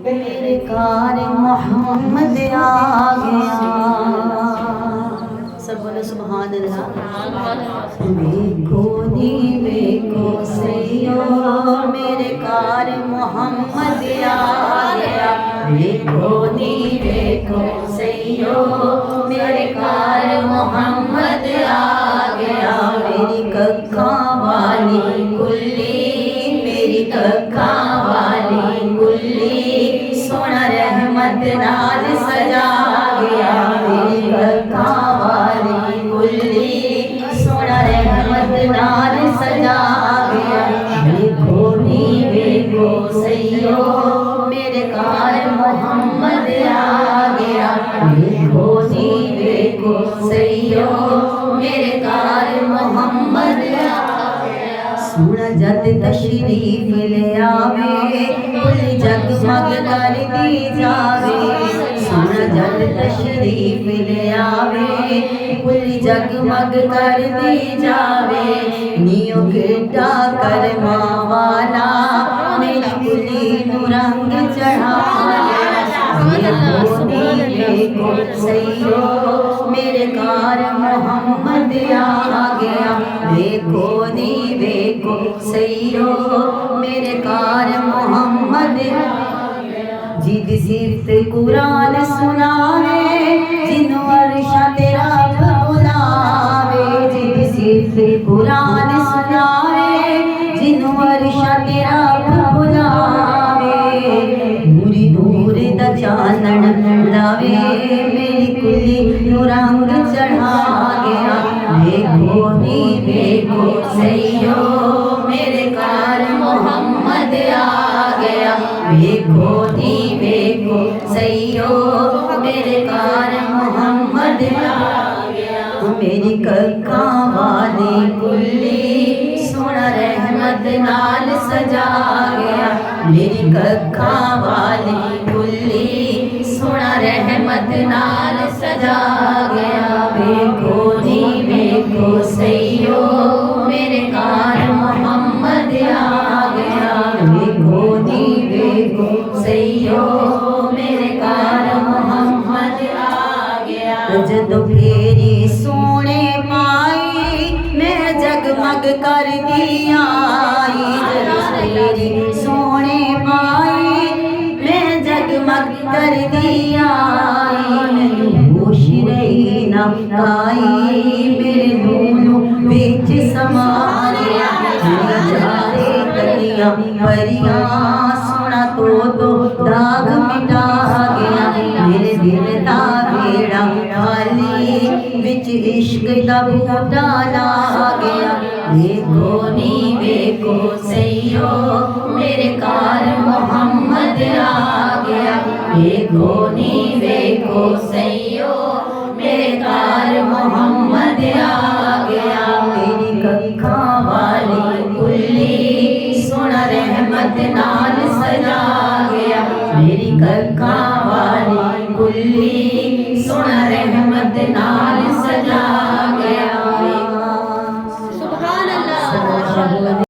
मेरे कार मोहम्मद आ गया। सब बोलो सुभान अल्लाह। देखो दी देखो सैयो मेरे कार मोहम्मद आ गया। देखो दी देखो सैयो मेरे कार मोहम्मद आ गया। मेरी कक्का वाली कुल्ली मेरी कक्का वाली कुल्ली सोना रहमत नाल सजा गया। मेरी कक्का वाली कुल्ली सोना रहमत नाल सजा गया। देखो नी देखो सैयो मेरे कार मोहम्मद आ गया। देखो नी देखो सैयो मेरे कार मोहम्मद आ गया। सुना जद तशरीफ ले आवे कुल जगमग कर दी जावे। सुना जद तशरीफ ले आवे कुल जगमग कर दी जावे। नियो केटा कर मावाला मेरी कुली नू रंग चढ़ा देखो सैयो मेरे कार मोहम्मद आ गया। देखो दी देखो सैयो मेरे कार मोहम्मद जिद सिर्फ कुरान सुनावे जिन्हों अर्शा तेरा बुलावे। जिद सिर्फ कुरान सुनावे जिन्हों अर्शा तेरा बुलावे। नूरी नूर दा चानन लावे मेरी कुली नू रंग चढ़ा गया। देखो नी देखो सैयो मेरे कार मोहम्मद आ गया। देखो नी देखो सैयो मेरे कार मोहम्मद आ गया। मेरी कक्का वाली कुल्ली सोना रहमत नाल सजा गया। मेरी कक्का वाली कुल्ली सोना रहमत नाल सजा गया। देखो नी देखो सैयो मेरे कार मोहम्मद आ गया। देखो नी देखो सैयो मेरे कार मोहम्मद आ गया। जदों फेरी सोने पाई मैं जगमग कर दी आई। जदों फेरी सोने पाई मैं जगमग कर दी आई। होश रही ना पाई मेरे नूनू बिच समा गया। जारे कलियां परियां सोना तो दाग मिटा गया। मेरे दिल दा बेड़ा खाली बिच इश्क दा बूटा ला गया। देखो नी देखो सैयो मेरे कार मोहम्मद आ गया। देखो नी देखो सैयो मेरे कार मोहम्मद आ गया। मेरी कक्का वाली कुल्ली सोना रहमत नाल सजा गया। मेरी कक्का वाली कुल्ली